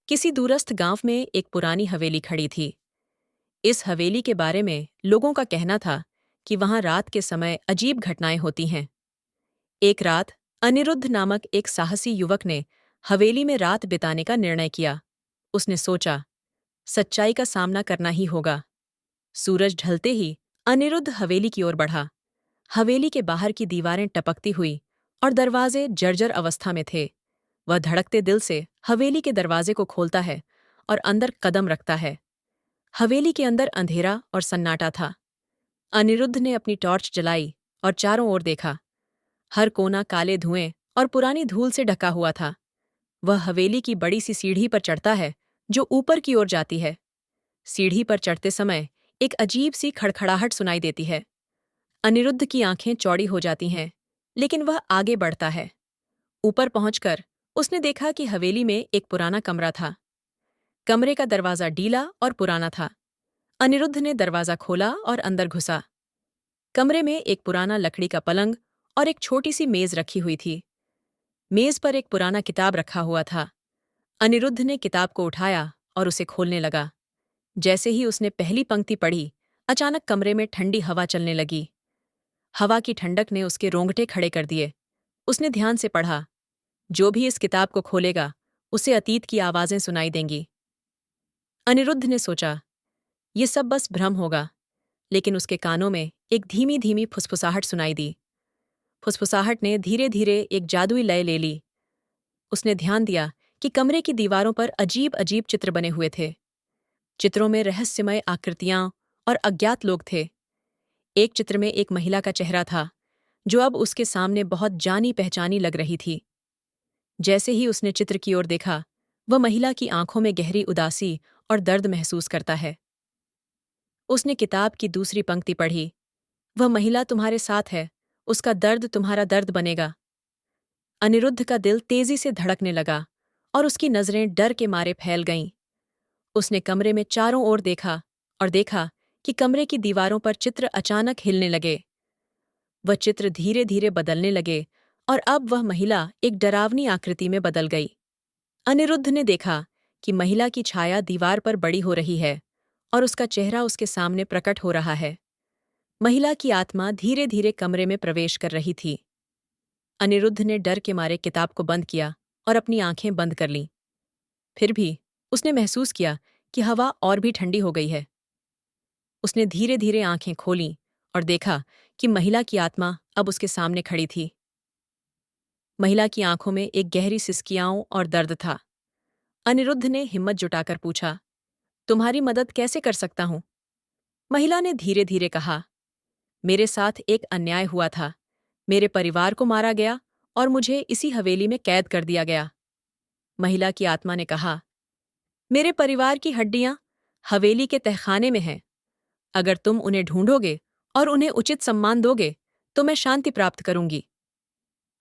किसी दूरस्थ गांव में एक पुरानी हवेली खड़ी थी। इस हवेली के बारे में लोगों का कहना था कि वहां रात के समय अजीब घटनाएं होती हैं। एक रात अनिरुद्ध नामक एक साहसी युवक ने हवेली में रात बिताने का निर्णय किया। उसने सोचा, सच्चाई का सामना करना ही होगा। सूरज ढलते ही अनिरुद्ध हवेली की ओर बढ़ा। हवेली के बाहर की दीवारें टपकती हुई और दरवाजे जर्जर अवस्था में थे। वह धड़कते दिल से हवेली के दरवाजे को खोलता है और अंदर कदम रखता है। हवेली के अंदर अंधेरा और सन्नाटा था। अनिरुद्ध ने अपनी टॉर्च जलाई और चारों ओर देखा। हर कोना काले धुएं और पुरानी धूल से ढका हुआ था। वह हवेली की बड़ी सी सीढ़ी पर चढ़ता है जो ऊपर की ओर जाती है। सीढ़ी पर चढ़ते समय एक अजीब सी खड़खड़ाहट सुनाई देती है। अनिरुद्ध की आंखें चौड़ी हो जाती हैं, लेकिन वह आगे बढ़ता है। ऊपर पहुंचकर उसने देखा कि हवेली में एक पुराना कमरा था। कमरे का दरवाजा ढीला और पुराना था। अनिरुद्ध ने दरवाजा खोला और अंदर घुसा। कमरे में एक पुराना लकड़ी का पलंग और एक छोटी सी मेज रखी हुई थी। मेज पर एक पुराना किताब रखा हुआ था। अनिरुद्ध ने किताब को उठाया और उसे खोलने लगा। जैसे ही उसने पहली पंक्ति पढ़ी, अचानक कमरे में ठंडी हवा चलने लगी। हवा की ठंडक ने उसके रोंगटे खड़े कर दिए। उसने ध्यान से पढ़ा, जो भी इस किताब को खोलेगा उसे अतीत की आवाजें सुनाई देंगी। अनिरुद्ध ने सोचा, ये सब बस भ्रम होगा, लेकिन उसके कानों में एक धीमी धीमी फुसफुसाहट सुनाई दी। फुसफुसाहट ने धीरे धीरे एक जादुई लय ले ली। उसने ध्यान दिया कि कमरे की दीवारों पर अजीब अजीब चित्र बने हुए थे। चित्रों में रहस्यमय आकृतियां और अज्ञात लोग थे। एक चित्र में एक महिला का चेहरा था, जो अब उसके सामने बहुत जानी पहचानी लग रही थी। जैसे ही उसने चित्र की ओर देखा, वह महिला की आंखों में गहरी उदासी और दर्द महसूस करता है। उसने किताब की दूसरी पंक्ति पढ़ी, वह महिला तुम्हारे साथ है, उसका दर्द तुम्हारा दर्द बनेगा। अनिरुद्ध का दिल तेजी से धड़कने लगा और उसकी नजरें डर के मारे फैल गईं। उसने कमरे में चारों ओर देखा और देखा कि कमरे की दीवारों पर चित्र अचानक हिलने लगे। वह चित्र धीरे धीरे बदलने लगे और अब वह महिला एक डरावनी आकृति में बदल गई। अनिरुद्ध ने देखा कि महिला की छाया दीवार पर बड़ी हो रही है और उसका चेहरा उसके सामने प्रकट हो रहा है। महिला की आत्मा धीरे धीरे कमरे में प्रवेश कर रही थी। अनिरुद्ध ने डर के मारे किताब को बंद किया और अपनी आंखें बंद कर लीं। फिर भी उसने महसूस किया कि हवा और भी ठंडी हो गई है। उसने धीरे धीरे आंखें खोलीं और देखा कि महिला की आत्मा अब उसके सामने खड़ी थी। महिला की आंखों में एक गहरी सिसकियां और दर्द था। अनिरुद्ध ने हिम्मत जुटाकर पूछा, तुम्हारी मदद कैसे कर सकता हूं? महिला ने धीरे धीरे कहा, मेरे साथ एक अन्याय हुआ था। मेरे परिवार को मारा गया और मुझे इसी हवेली में कैद कर दिया गया। महिला की आत्मा ने कहा, मेरे परिवार की हड्डियां हवेली के तहखाने में हैं। अगर तुम उन्हें ढूंढोगे और उन्हें उचित सम्मान दोगे तो मैं शांति प्राप्त करूंगी।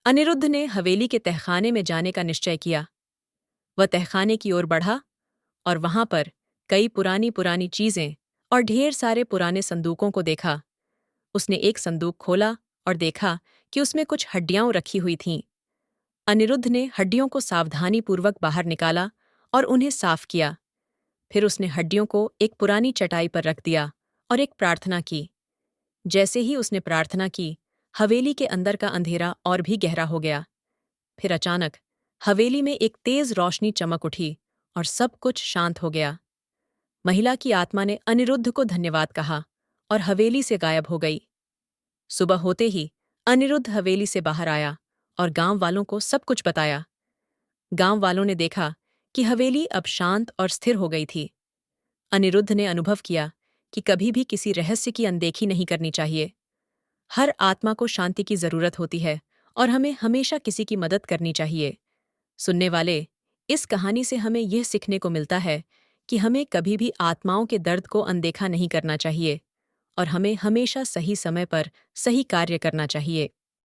अनिरुद्ध ने हवेली के तहखाने में जाने का निश्चय किया। वह तहखाने की ओर बढ़ा और वहां पर कई पुरानी पुरानी चीजें और ढेर सारे पुराने संदूकों को देखा। उसने एक संदूक खोला और देखा कि उसमें कुछ हड्डियां रखी हुई थीं। अनिरुद्ध ने हड्डियों को सावधानीपूर्वक बाहर निकाला और उन्हें साफ किया। फिर उसने हड्डियों को एक पुरानी चटाई पर रख दिया और एक प्रार्थना की। जैसे ही उसने प्रार्थना की, हवेली के अंदर का अंधेरा और भी गहरा हो गया। फिर अचानक हवेली में एक तेज रोशनी चमक उठी और सब कुछ शांत हो गया। महिला की आत्मा ने अनिरुद्ध को धन्यवाद कहा और हवेली से गायब हो गई। सुबह होते ही अनिरुद्ध हवेली से बाहर आया और गांव वालों को सब कुछ बताया। गांव वालों ने देखा कि हवेली अब शांत और स्थिर हो गई थी। अनिरुद्ध ने अनुभव किया कि कभी भी किसी रहस्य की अनदेखी नहीं करनी चाहिए। हर आत्मा को शांति की जरूरत होती है और हमें हमेशा किसी की मदद करनी चाहिए। सुनने वाले, इस कहानी से हमें यह सीखने को मिलता है कि हमें कभी भी आत्माओं के दर्द को अनदेखा नहीं करना चाहिए और हमें हमेशा सही समय पर सही कार्य करना चाहिए।